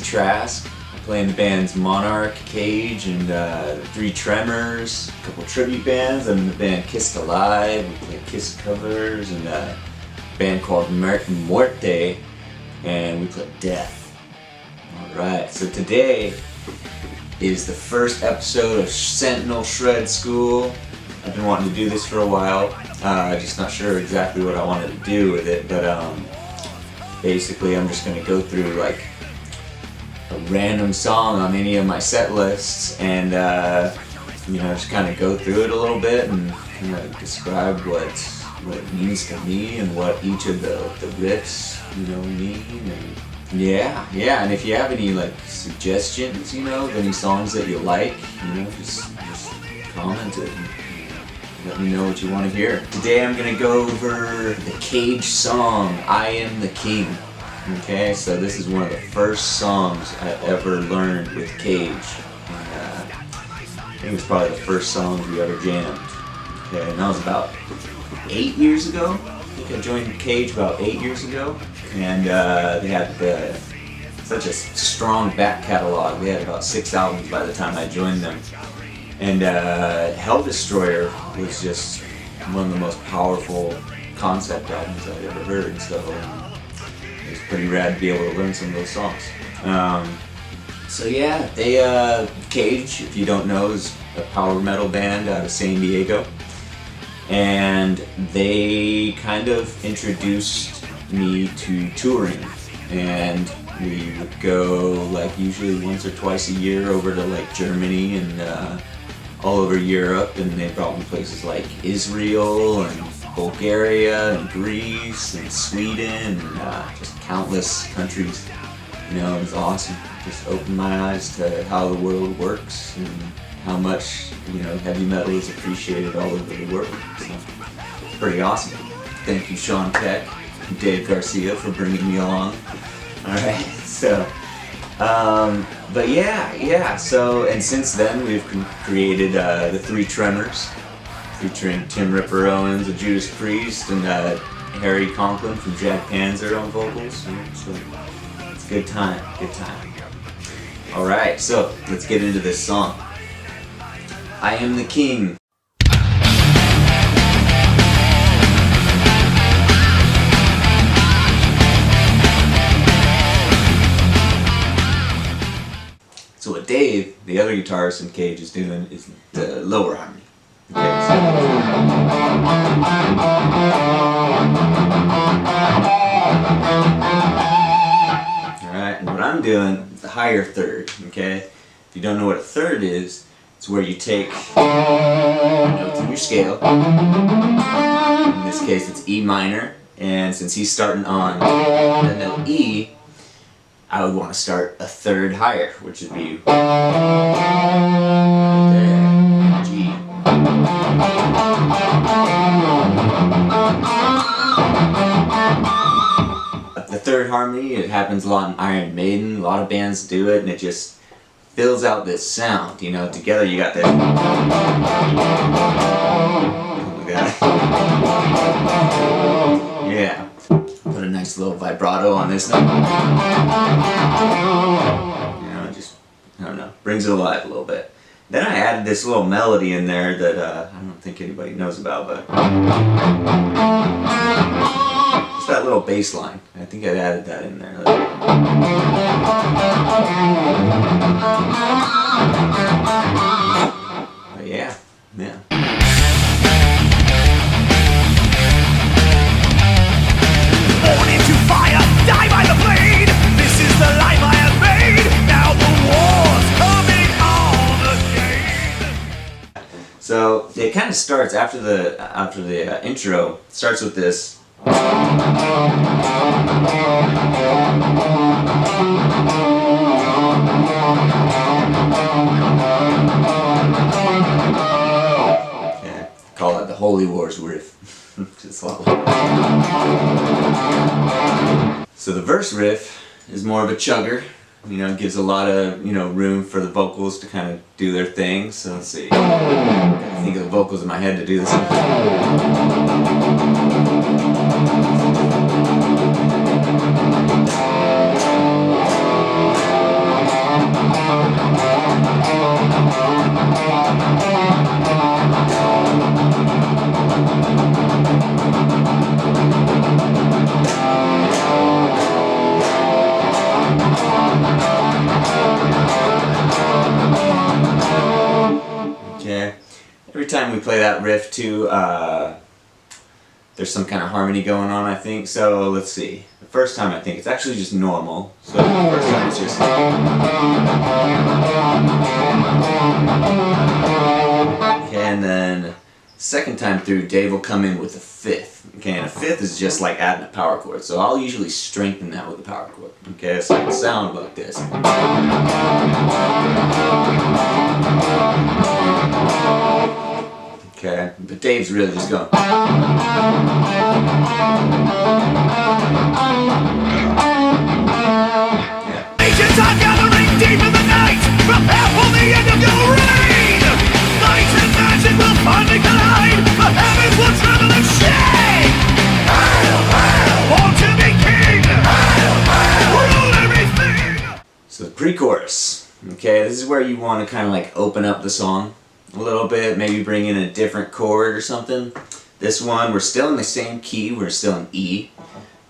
Trask. I play in the bands Monarch, Cage, and 3 Tremors, a couple tribute bands. I'm in the band Kissed Alive, we play Kiss covers, and a band called Muerte, and we play Death. Alright, so today is the first episode of Sentinel Shred School. I've been wanting to do this for a while, just not sure exactly what I wanted to do with it, but basically I'm just going to go through like a random song on any of my set lists and you know, just kind of go through it a little bit and kind of describe what it means to me and what each of the riffs, you know, mean. And yeah, and if you have any like suggestions, you know, of any songs that you like, you know, just comment it and let me know what you want to hear. Today I'm gonna go over the Cage song, I Am the King. Okay, so this is one of the first songs I ever learned with Cage. And, I think it was probably the first song we ever jammed. Okay, and that was about 8 years ago. I think I joined Cage about 8 years ago. And they had such a strong back catalog. They had about 6 albums by the time I joined them. And Hell Destroyer was just one of the most powerful concept albums I'd ever heard. So it was pretty rad to be able to learn some of those songs. So yeah, they Cage, if you don't know, is a power metal band out of San Diego, and they kind of introduced me to touring, and we would go like usually once or twice a year over to like Germany and all over Europe, and they brought me places like Israel and Bulgaria and Greece and Sweden and just countless countries. You know, it was awesome. Just opened my eyes to how the world works and how much, you know, heavy metal is appreciated all over the world. So it's pretty awesome. Thank you, Sean Peck and Dave Garcia, for bringing me along. Alright, so but yeah, so, and since then we've created the 3 Tremors, featuring Tim Ripper Owens of Judas Priest and Harry Conklin from Jack Panzer on vocals. So it's a good time. Alright, so let's get into this song. I Am the King. So what Dave, the other guitarist in Cage, is doing is the lower harmony. Okay, so. Alright, and what I'm doing is the higher third, okay? If you don't know what a third is, it's where you take notes in your scale. In this case it's E minor, and since he's starting on the note E, I would want to start a third higher, which would be right there, G. The third harmony, it happens a lot in Iron Maiden. A lot of bands do it, and it just fills out this sound. You know, together you got this. Yeah. Put a nice little vibrato on this note. You know, just, I don't know, brings it alive a little bit. Then I added this little melody in there that I don't think anybody knows about, but just that little bass line. I think I added that in there. But yeah. Born into fire, die by the blade. This is the life I have made. Now the war's coming on again. So it kind of starts after the intro. Starts with this. Holy Wars riff. It's a lot like so the verse riff is more of a chugger. You know, gives a lot of, you know, room for the vocals to kind of do their thing. So let's see. I think of the vocals in my head to do this. Okay. Every time we play that riff too, there's some kind of harmony going on, I think. So let's see. The first time I think it's actually just normal. So the first time it's just. Okay, and then second time through, Dave will come in with a fifth. Okay, and a fifth is just like adding a power chord. So I'll usually strengthen that with a power chord. Okay, so it'll sound like this. Okay, but Dave's really just going. Yeah. Nations are gathering deep in the night. Prepare for the end of your reign. Light and magic will finally collide. The heavens will tremble and shake. Hail, hail, born to be king. Hail, hail, rule everything. So the pre-chorus. Okay, this is where you want to kind of like open up the song a little bit, maybe bring in a different chord or something. This one, we're still in the same key, we're still in E.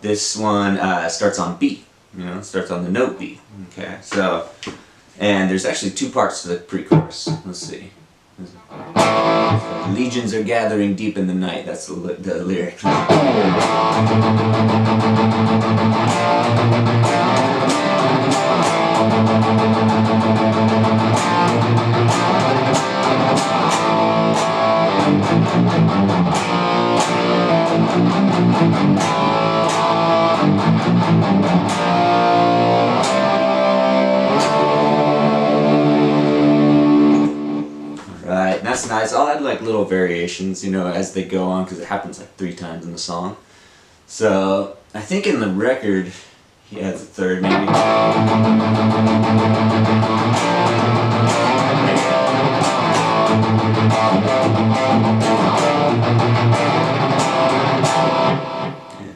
This one starts on B, you know, starts on the note B. Okay, so, and there's actually two parts to the pre-chorus. Let's see. Legions are gathering deep in the night, that's the lyric. Alright, that's nice. I'll add like little variations, you know, as they go on, because it happens like 3 times in the song. So, I think in the record, he adds a third maybe. Yeah,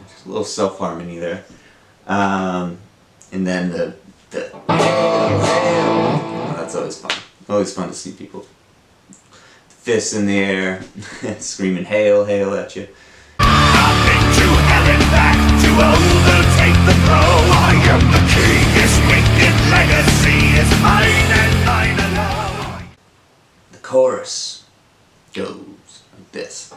just a little self-harmony there. And then the oh, that's always fun. Always fun to see people. Fists in the air, screaming hail, hail at you. I've been to hell and back to overtake the throne. I am the king, his wicked legacy is mine and mine alone. The chorus goes like this.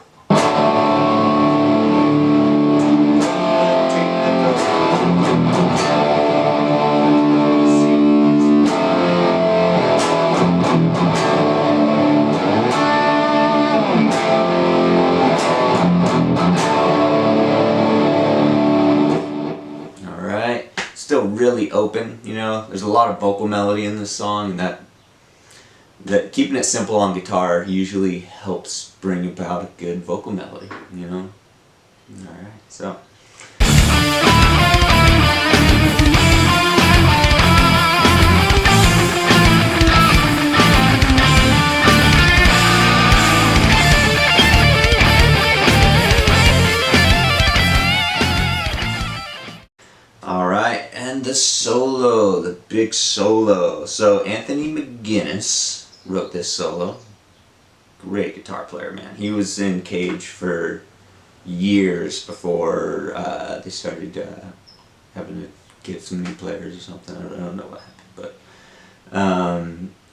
Still really open, you know. There's a lot of vocal melody in this song, and that keeping it simple on guitar usually helps bring about a good vocal melody, you know. All right, so. The solo, the big solo. So Anthony McGuinness wrote this solo. Great guitar player, man. He was in Cage for years before they started having to get some new players or something. I don't know what happened, but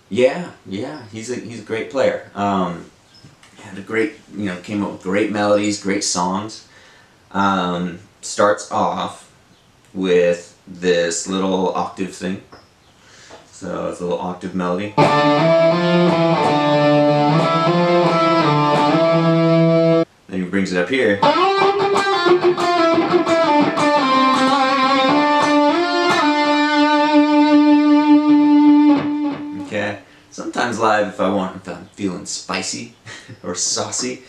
yeah, he's a great player. Had a great, you know, came up with great melodies, great songs. Starts off with this little octave thing. So it's a little octave melody. Then he brings it up here. Okay. Sometimes live, if I'm feeling spicy or saucy,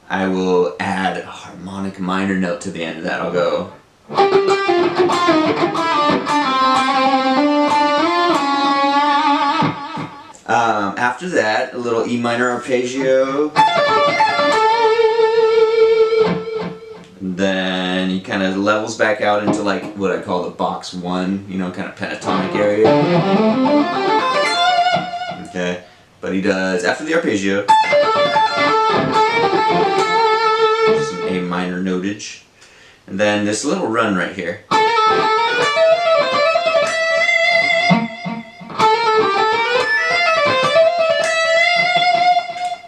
I will add a harmonic minor note to the end of that. I'll go. After that, a little E minor arpeggio. And then he kind of levels back out into like what I call the box 1, you know, kind of pentatonic area. Okay, but he does, after the arpeggio, some A minor notage, and then this little run right here.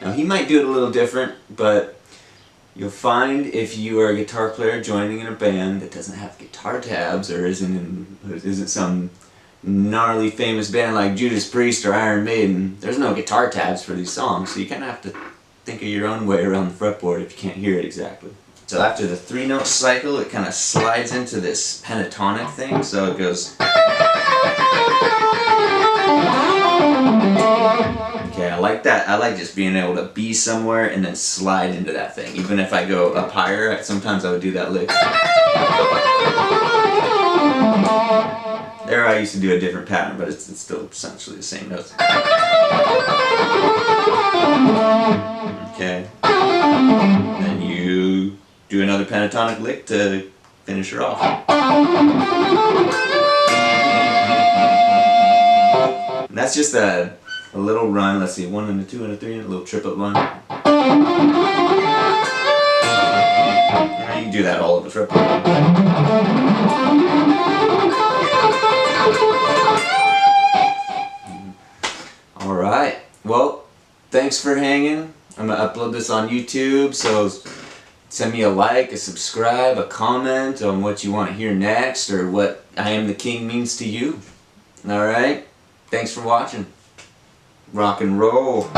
Now he might do it a little different, but you'll find if you are a guitar player joining in a band that doesn't have guitar tabs or isn't some gnarly famous band like Judas Priest or Iron Maiden, there's no guitar tabs for these songs, so you kind of have to think of your own way around the fretboard if you can't hear it exactly. So after the 3-note cycle, it kind of slides into this pentatonic thing, so it goes. Okay, I like that. I like just being able to be somewhere and then slide into that thing. Even if I go up higher, sometimes I would do that lick. There I used to do a different pattern, but it's still essentially the same notes. Okay. Then you do another pentatonic lick to finish her off. And that's just a little run. Let's see, 1 and a 2 and a 3 and a little triplet one. And you can do that all over the fretboard. Alright, well, thanks for hanging. I'm going to upload this on YouTube, so send me a like, a subscribe, a comment on what you want to hear next or what I Am the King means to you. Alright, thanks for watching. Rock and roll.